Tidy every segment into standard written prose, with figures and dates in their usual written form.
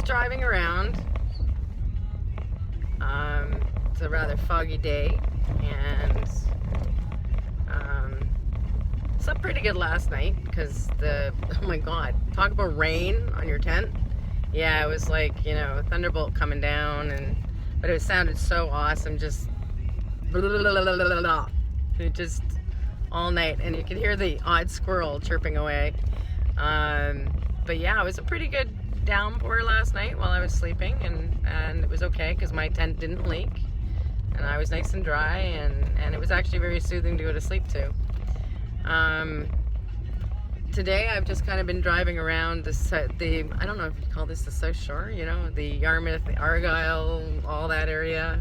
driving around. It's a rather foggy day, and slept pretty good last night because oh my god, talk about rain on your tent. Yeah, it was like, a thunderbolt coming down, but it sounded so awesome, just it just all night, and you could hear the odd squirrel chirping away. But yeah, it was a pretty good downpour last night while I was sleeping, and it was okay because my tent didn't leak, and I was nice and dry, and it was actually very soothing to go to sleep to. Today I've just kind of been driving around the I don't know if you call this the South Shore, the Yarmouth, the Argyle, all that area,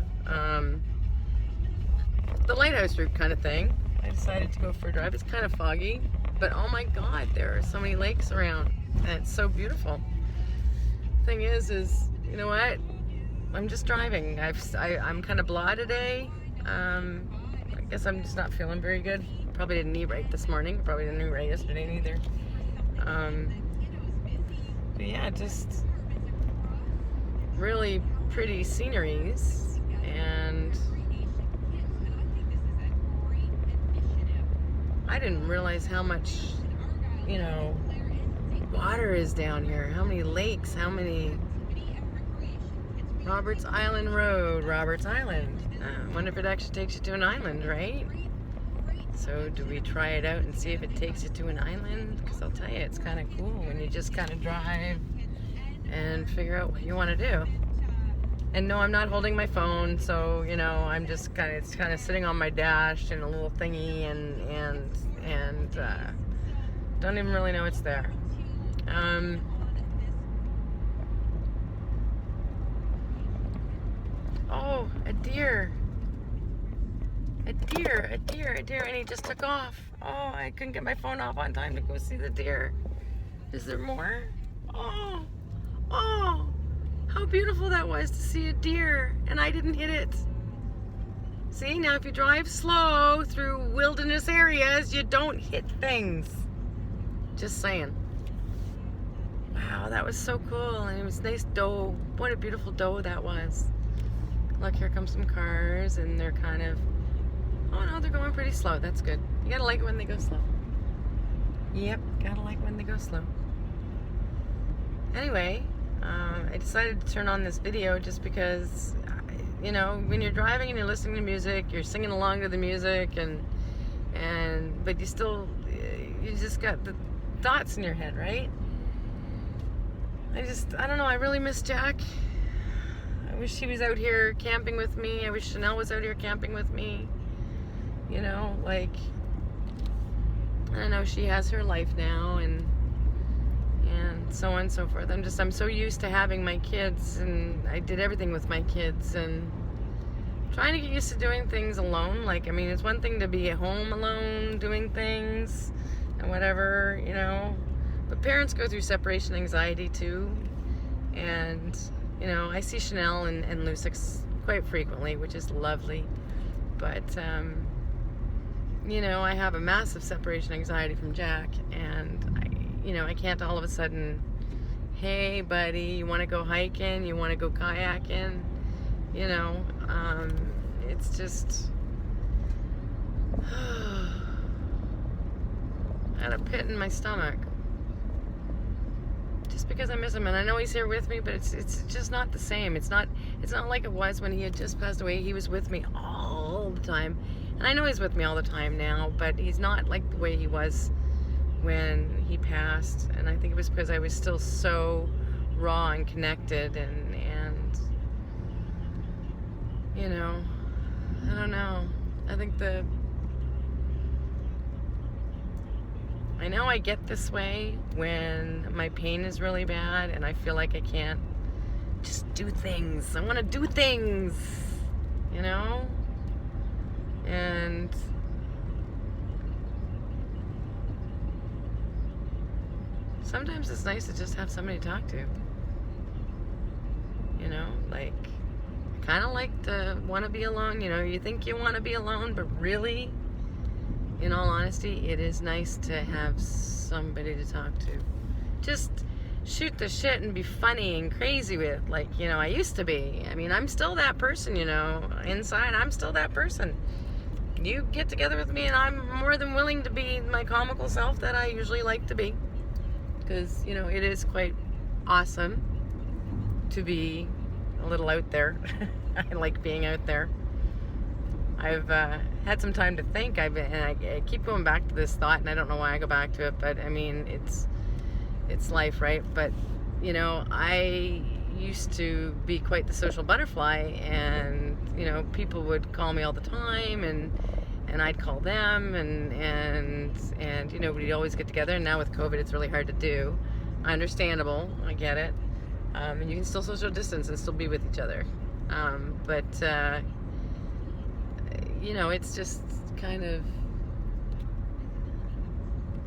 the Lighthouse route kind of thing. I decided to go for a drive. It's kind of foggy, but oh my god, there are so many lakes around, and it's so beautiful. Thing is you know what? I'm just driving. I'm kind of blah today. I guess I'm just not feeling very good. Probably didn't eat right this morning. Probably didn't eat right yesterday neither. But yeah, just really pretty sceneries, and I didn't realize how much, water is down here. How many lakes, how many... Roberts Island Road, Roberts Island. I wonder if it actually takes you to an island, right? So do we try it out and see if it takes you to an island? Because I'll tell you, it's kind of cool when you just kind of drive and figure out what you want to do. And no, I'm not holding my phone, so I'm just it's kind of sitting on my dash in a little thingy, and don't even really know it's there. Oh, a deer, and he just took off. Oh, I couldn't get my phone off on time to go see the deer. Is there more? Oh, how beautiful that was to see a deer, and I didn't hit it. See, now if you drive slow through wilderness areas, you don't hit things. Just saying. Wow, that was so cool, and it was nice doe. What a beautiful doe that was. Look, here comes some cars, and they're kind of... Oh no, they're going pretty slow. That's good. You gotta like it when they go slow. Yep, gotta like when they go slow. Anyway, I decided to turn on this video just because, when you're driving and you're listening to music, you're singing along to the music, but you just got the thoughts in your head, right? I don't know, I really miss Jack. I wish he was out here camping with me. I wish Chanel was out here camping with me. I know she has her life now, and so on and so forth. I'm so used to having my kids, and I did everything with my kids, and trying to get used to doing things alone. It's one thing to be at home alone doing things and whatever, but parents go through separation anxiety too, and I see Chanel and Lucix quite frequently, which is lovely, but I have a massive separation anxiety from Jack, and I can't all of a sudden, hey buddy, you want to go hiking, you want to go kayaking, it's just I had a pit in my stomach just because I miss him, and I know he's here with me, but it's just not the same. It's not like it was when he had just passed away. He was with me all the time, and I know he's with me all the time now, but he's not like the way he was when he passed. And I think it was because I was still so raw and connected, and I don't know. I know I get this way when my pain is really bad and I feel like I can't just do things. I want to do things, and sometimes it's nice to just have somebody to talk to, kind of like to want to be alone. You think you want to be alone, but really, in all honesty, it is nice to have somebody to talk to. Just shoot the shit and be funny and crazy with, like, you know, I used to be. I mean, I'm still that person, you know. Inside, I'm still that person. You get together with me and I'm more than willing to be my comical self that I usually like to be. Because, you know, it is quite awesome to be a little out there. I like being out there. I've had some time to think. I keep going back to this thought, and I don't know why I go back to it, but I mean, it's life, right? But, you know, I used to be quite the social butterfly, and, you know, people would call me all the time, and I'd call them, and you know, we'd always get together. And now with COVID, it's really hard to do. Understandable, I get it. And you can still social distance and still be with each other. But you know, it's just kind of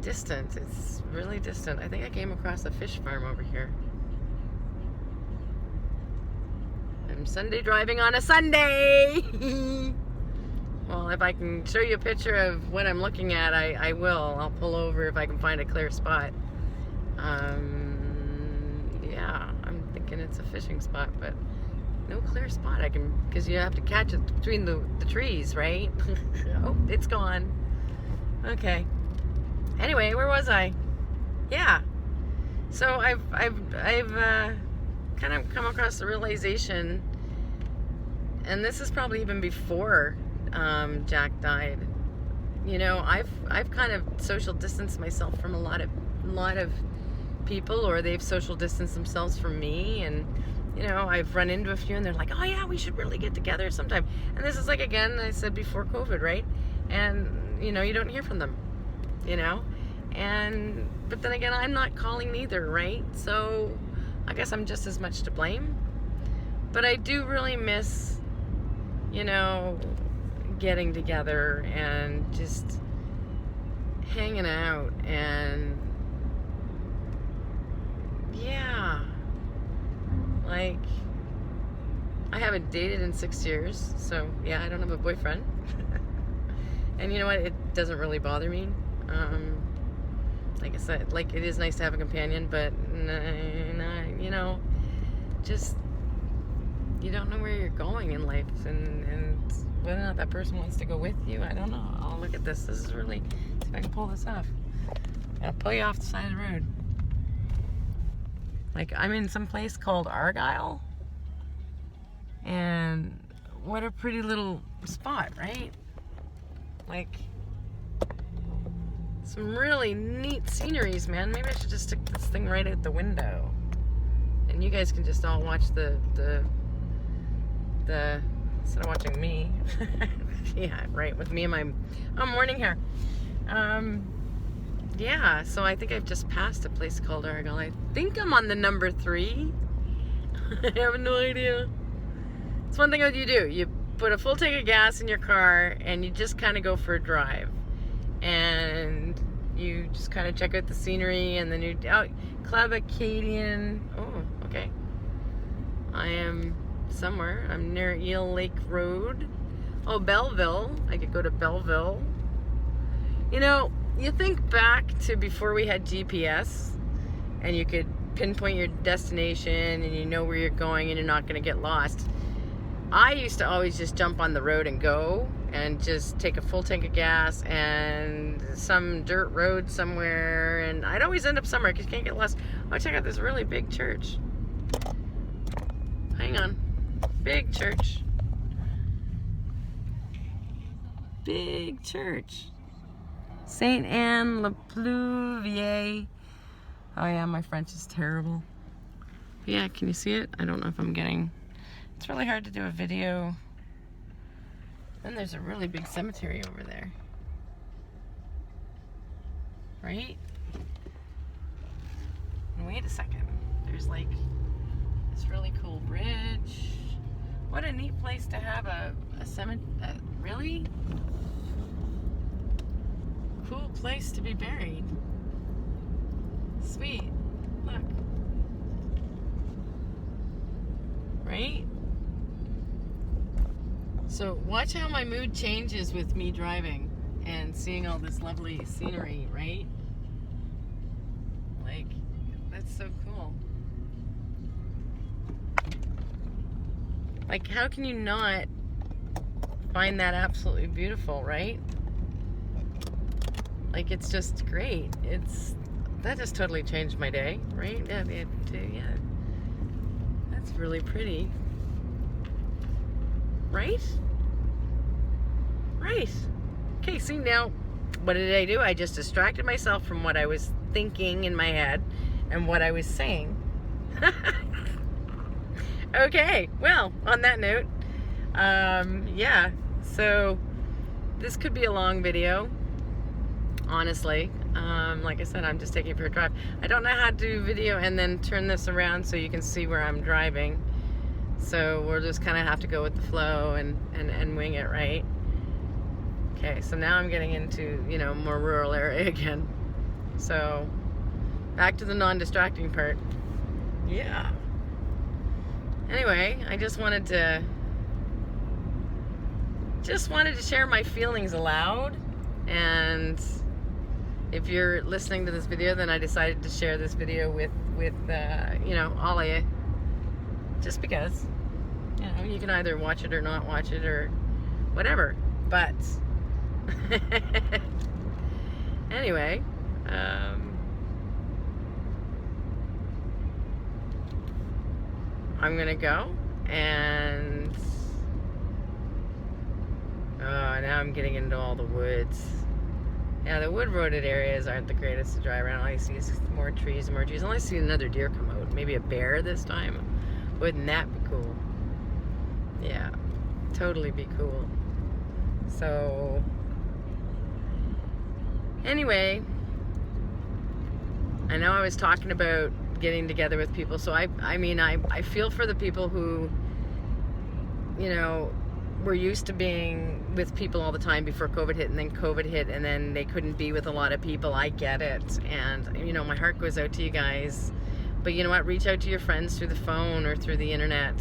distant. It's really distant. I think I came across a fish farm over here. I'm Sunday driving on a Sunday. Well, if I can show you a picture of what I'm looking at, I will. I'll pull over if I can find a clear spot. Yeah, I'm thinking it's a fishing spot, but no clear spot. I can, because you have to catch it between the trees, right? Oh, it's gone. Okay. Anyway, where was I? Yeah. So I've kind of come across the realization, and this is probably even before Jack died. You know, I've kind of social distanced myself from a lot of people, or they've social distanced themselves from me. And you know, I've run into a few, and they're like, "Oh yeah, we should really get together sometime." And this is like, again, I said before COVID, right? And you know, you don't hear from them, you know. But then again, I'm not calling either, right? So I guess I'm just as much to blame. But I do really miss, you know, getting together and just hanging out, and yeah, like, I haven't dated in 6 years, so yeah, I don't have a boyfriend. And you know what, it doesn't really bother me. Like I said, like, it is nice to have a companion, but you know, just, you don't know where you're going in life, and whether or not that person wants to go with you, I don't know. Oh, look at this. This is really, see if I can pull this off. I'll pull you off the side of the road. Like, I'm in some place called Argyle, and what a pretty little spot, right? Like, some really neat sceneries, man. Maybe I should just stick this thing right out the window, and you guys can just all watch the instead of watching me. Yeah, right, with me and my morning hair. Yeah, so I think I've just passed a place called Argyle. I think I'm on the number 3. I have no idea. It's one thing that you do. You put a full tank of gas in your car, and you just kind of go for a drive. And you just kind of check out the scenery, and then Club Acadian. Oh, okay. I am somewhere. I'm near Eel Lake Road. Oh, Belleville. I could go to Belleville. You know, you think back to before we had GPS, and you could pinpoint your destination, and you know where you're going, and you're not going to get lost. I used to always just jump on the road and go, and just take a full tank of gas and some dirt road somewhere, and I'd always end up somewhere because you can't get lost. Oh, check out this really big church. Hang on. Big church. Big church. Saint Anne Le Pluvier. Oh yeah, my French is terrible. But yeah, can you see it? I don't know if I'm getting... It's really hard to do a video. Then there's a really big cemetery over there. Right? And wait a second. There's like this really cool bridge. What a neat place to have a cemetery. Really cool place to be buried. Sweet. Look. Right? So watch how my mood changes with me driving and seeing all this lovely scenery, right? Like, that's That's so cool. Like, how can you not find that absolutely beautiful, right? Like, it's just great. That just totally changed my day, right? Yeah, that's really pretty. Right? Right. Okay, see, now, what did I do? I just distracted myself from what I was thinking in my head and what I was saying. Okay, well, on that note, yeah, so this could be a long video, honestly. Like I said, I'm just taking it for a drive. I don't know how to do video and then turn this around so you can see where I'm driving. So we'll just kind of have to go with the flow and wing it, right? Okay, so now I'm getting into, more rural area again. So back to the non-distracting part. Yeah. Anyway, I just wanted to share my feelings aloud, and if you're listening to this video, then I decided to share this video with all of you, just because, you can either watch it or not watch it or whatever, but anyway, I'm gonna go, and now I'm getting into all the woods. Yeah, the wood-roaded areas aren't the greatest to drive around. All I see is more trees and more trees. Unless I see another deer come out, maybe a bear this time. Wouldn't that be cool? Yeah, totally be cool. So anyway, I know I was talking about getting together with people, so I feel for the people who, were used to being with people all the time before COVID hit, and then COVID hit, and then they couldn't be with a lot of people. I get it, and my heart goes out to you guys. But you know what? Reach out to your friends through the phone or through the internet.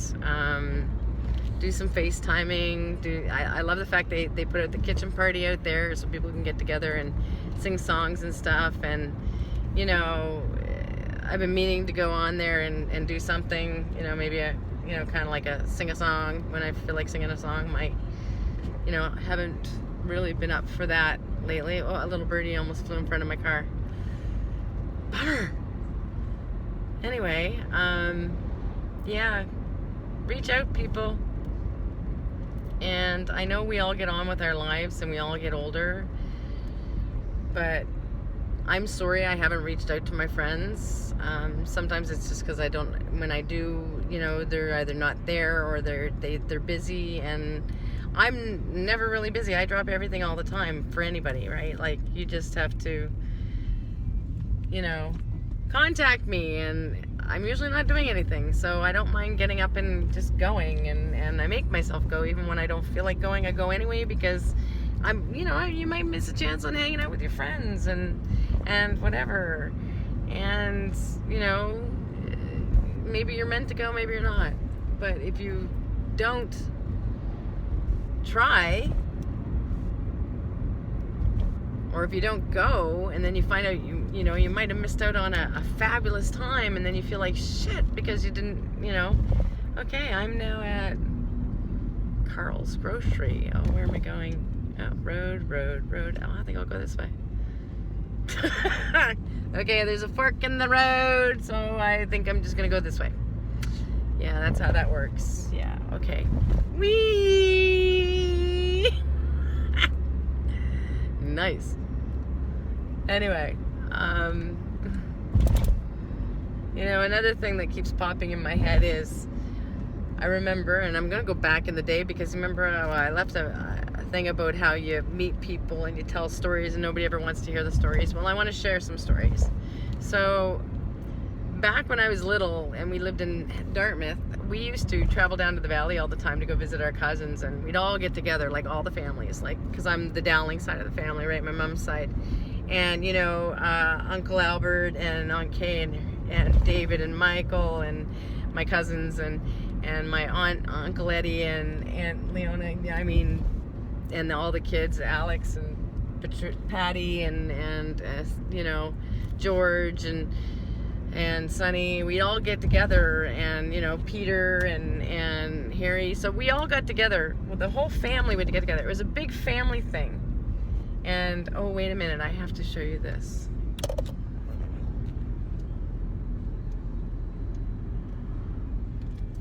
Do some FaceTiming. I love the fact they put out the kitchen party out there so people can get together and sing songs and stuff. And I've been meaning to go on there and do something. Maybe kind of like sing a song when I feel like singing a song. Haven't really been up for that lately. Oh, a little birdie almost flew in front of my car. Bummer. Anyway, yeah, reach out, people. And I know we all get on with our lives and we all get older, but I'm sorry I haven't reached out to my friends. Sometimes it's just because I don't, when I do, they're either not there or they're busy, and I'm never really busy. I drop everything all the time for anybody, right? Like, you just have to, contact me, and I'm usually not doing anything, so I don't mind getting up and just going, and I make myself go. Even when I don't feel like going, I go anyway, because I'm, you might miss a chance on hanging out with your friends and whatever, and maybe you're meant to go, maybe you're not. But if you don't try, or if you don't go and then you find out you might have missed out on a fabulous time, and then you feel like shit because you didn't, okay, I'm now at Carl's Grocery. Oh, where am I going? Oh, road. Oh, I think I'll go this way. Okay, there's a fork in the road, so I think I'm just gonna go this way. Yeah, that's how that works. Yeah, okay. Whee! Nice. Anyway, another thing that keeps popping in my head is, I remember, and I'm gonna go back in the day, because remember I left a thing about how you meet people and you tell stories and nobody ever wants to hear the stories. Well, I want to share some stories. So back when I was little and we lived in Dartmouth, we used to travel down to the valley all the time to go visit our cousins, and we'd all get together, like all the families, like, because I'm the Dowling side of the family, right, my mom's side, and Uncle Albert and Aunt Kay and David and Michael and my cousins and my aunt, Uncle Eddie and Aunt Leona, and all the kids, Alex and Patty and George and and Sonny, we all get together, and Peter and Harry, so we all got together. Well, the whole family would get together. It was a big family thing. And oh, wait a minute, I have to show you this.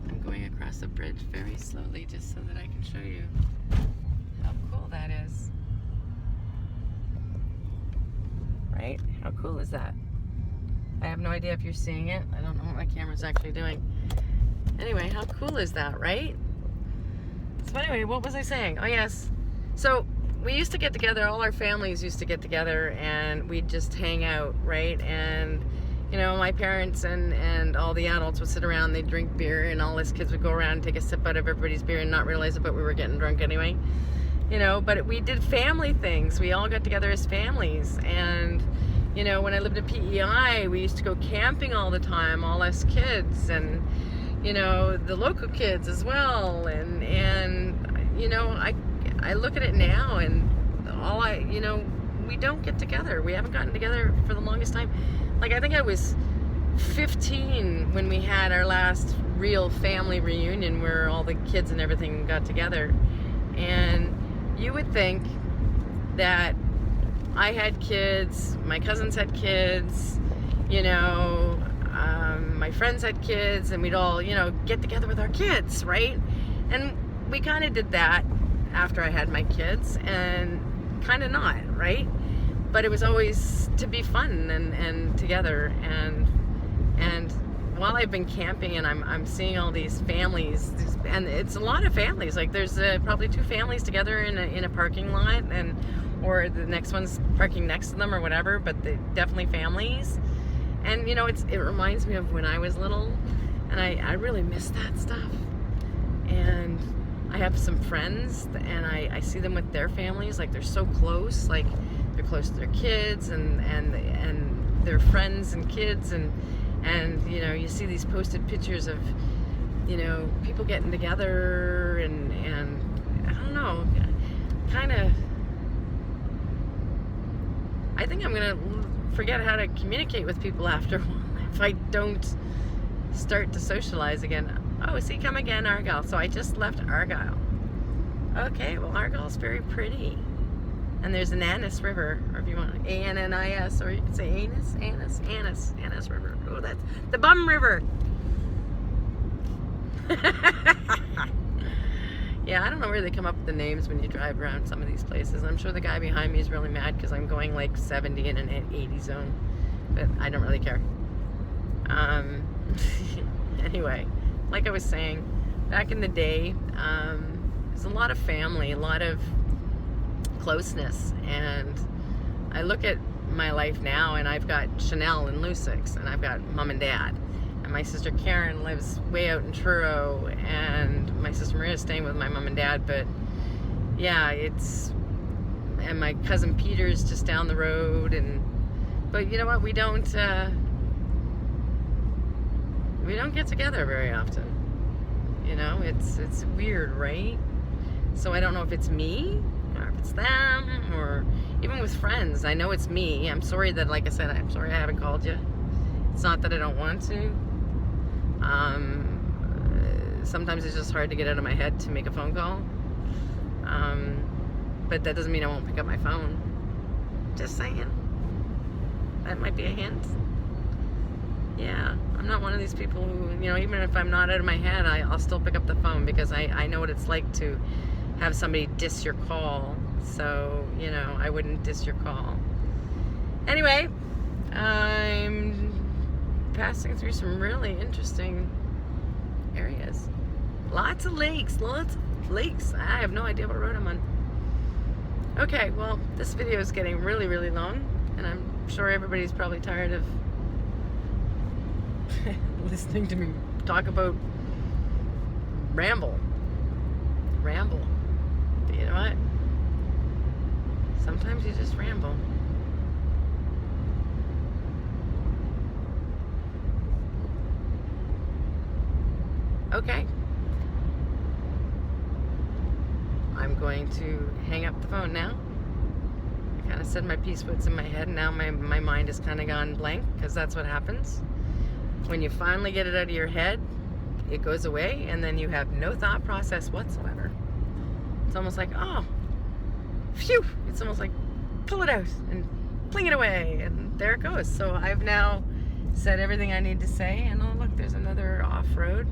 I'm going across the bridge very slowly just so that I can show you how cool that is. Right? How cool is that? I have no idea if you're seeing it. I don't know what my camera's actually doing. Anyway, how cool is that, right? So anyway, what was I saying? Oh, yes. So we used to get together, all our families used to get together, and we'd just hang out, right? And, my parents and all the adults would sit around, they'd drink beer, and all us kids would go around and take a sip out of everybody's beer and not realize it, but we were getting drunk anyway. But we did family things. We all got together as families. And, when I lived at PEI, we used to go camping all the time, all us kids, and, the local kids as well. And I look at it now, and we don't get together. We haven't gotten together for the longest time. Like, I think I was 15 when we had our last real family reunion where all the kids and everything got together. And you would think that I had kids, my cousins had kids, my friends had kids, and we'd all, get together with our kids, right? And we kind of did that after I had my kids, and kind of not, right? But it was always to be fun and together, and while I've been camping and I'm seeing all these families, and it's a lot of families. Like, there's probably 2 families together in a parking lot, or the next one's parking next to them or whatever, but they definitely families. And it reminds me of when I was little, and I really miss that stuff. And I have some friends, and I see them with their families, like they're so close, like they're close to their kids and their friends and kids, and you see these posted pictures of people getting together, and I don't know, kind of, I think I'm gonna forget how to communicate with people after a while if I don't start to socialize again. Oh, see, come again, Argyle. So I just left Argyle. Okay, well, Argyle's very pretty. And there's an Annis River, or if you want, A-N-N-I-S, or you can say Annis River. Oh, that's the Bum River. Yeah, I don't know where they come up with the names when you drive around some of these places. I'm sure the guy behind me is really mad because I'm going like 70 in an 80 zone. But I don't really care. Anyway, like I was saying, back in the day, there's a lot of family, a lot of closeness, and I look at my life now, and I've got Chanel and Lucix, and I've got mom and dad, and my sister Karen lives way out in Truro, and my sister Maria is staying with my mom and dad. But yeah, and my cousin Peter's just down the road, but you know what, we don't get together very often. It's weird, right? So I don't know if it's me or if it's them, or even with friends. I know it's me. I'm sorry that, like I said, I'm sorry I haven't called you. It's not that I don't want to. Sometimes it's just hard to get out of my head to make a phone call. But that doesn't mean I won't pick up my phone. Just saying. That might be a hint. Yeah, I'm not one of these people who, even if I'm not out of my head, I'll still pick up the phone, because I know what it's like to have somebody diss your call. So, I wouldn't diss your call. Anyway, I'm passing through some really interesting areas. Lots of lakes. I have no idea what road I'm on. Okay, well, this video is getting really, really long, and I'm sure everybody's probably tired of listening to me talk about ramble. But you know what? Sometimes you just ramble. Okay. I'm going to hang up the phone now. I kind of said my piece what's in my head, and now my mind has kind of gone blank, because that's what happens. when you finally get it out of your head, it goes away, and then you have no thought process whatsoever. It's almost like, oh, phew. It's almost like pull it out and fling it away, and there it goes. So I've now said everything I need to say, and oh look, there's another off-road.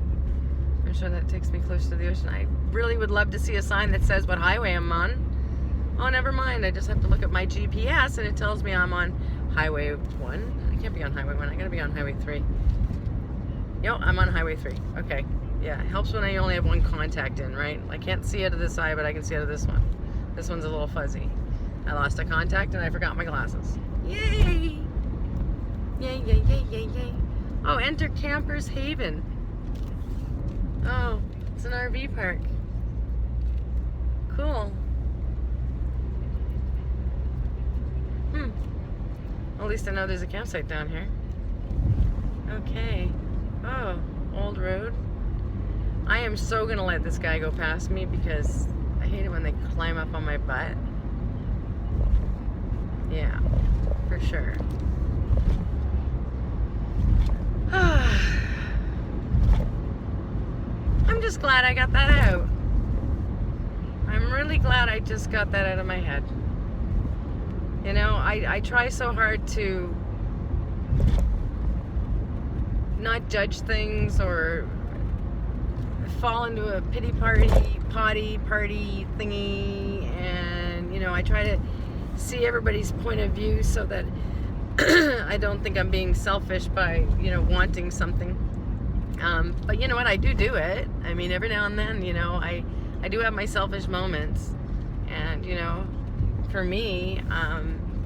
I'm sure that takes me close to the ocean. I really would love to see a sign that says what highway I'm on. Oh, never mind. I just have to look at my GPS, and it tells me I'm on Highway 1. I can't be on Highway 1. I gotta be on Highway 3. Yo, I'm on Highway 3. Okay. Yeah, it helps when I only have one contact in, right? I can't see out of this eye, but I can see out of this one. This one's a little fuzzy. I lost a contact, and I forgot my glasses. Yay! Yay, yay, yay, yay, yay. Oh, enter Campers Haven. Oh, it's an RV park. Cool. At least I know there's a campsite down here. Okay. Oh, old road. I am so gonna let this guy go past me because I hate it when they climb up on my butt. Yeah, for sure. I'm just glad I got that out. I'm really glad I just got that out of my head. You know, I try so hard to not judge things or fall into a pity party thingy, and you know, I try to see everybody's point of view so that I don't think I'm being selfish by, you know, wanting something. But you know what, I do it. I mean, every now and then, you know, I do have my selfish moments, and you know, for me,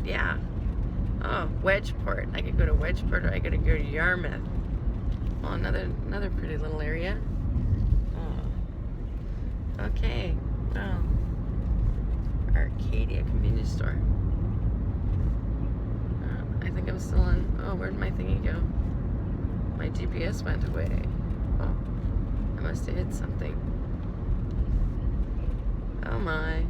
yeah. Oh, Wedgeport. I could go to Wedgeport, or I could go to Yarmouth. Oh, another pretty little area. Oh. Okay. Oh. Arcadia convenience store. Oh, I think I'm still on. Oh, where'd my thingy go? My GPS went away. Oh, I must have hit something. Oh my.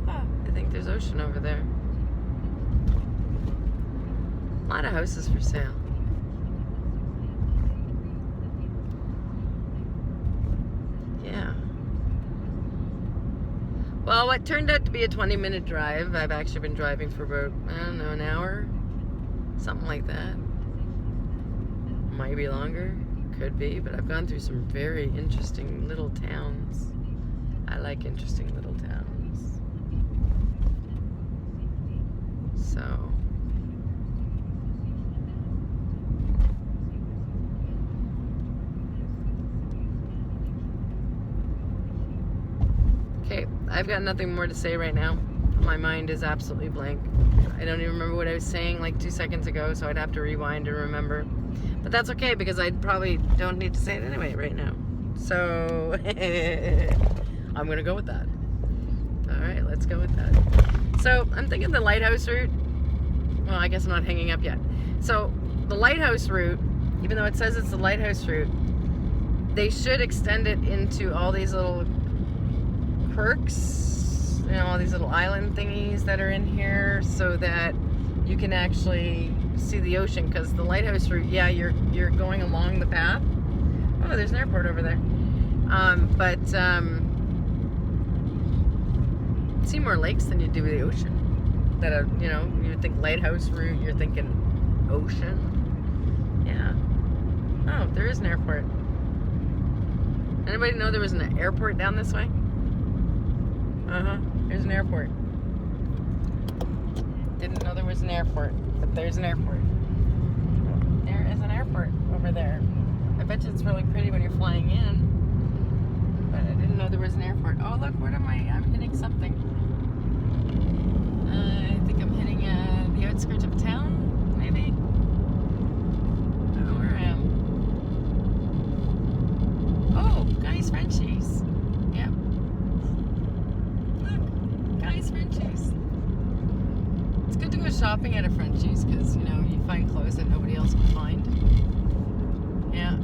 I think there's ocean over there. A lot of houses for sale. Yeah. Well, what turned out to be a 20-minute drive, I've actually been driving for about, I don't know, an hour? Something like that. Might be longer. Could be, but I've gone through some very interesting little towns. I like interesting little towns. So, okay, I've got nothing more to say right now. My mind is absolutely blank. I don't even remember what I was saying like 2 seconds ago, so I'd have to rewind and remember. But that's okay, because I probably don't need to say it anyway right now. So, I'm going to go with that. Alright, let's go with that. So, I'm thinking the lighthouse route. Well, I guess I'm not hanging up yet. So, the lighthouse route, even though it says it's the lighthouse route, they should extend it into all these little quirks, you know, all these little island thingies that are in here, so that you can actually see the ocean. Because the lighthouse route, yeah, you're going along the path. Oh, there's an airport over there. See more lakes than you do the ocean. That are, you know, you would think lighthouse route, you're thinking ocean. Yeah. Oh, there is an airport. Anybody know there was an airport down this way? There's an airport. Didn't know there was an airport, but there's an airport. There is an airport over there. I bet you it's really pretty when you're flying in, but I didn't know there was an airport. Oh, look, where am I? I'm hitting something. I think I'm hitting the outskirts of town, maybe? I don't know where I am. Oh, Guy's Frenchies. Yep. Look, Guy's Frenchies. It's good to go shopping at a Frenchies because, you know, you find clothes that nobody else can find. Yeah.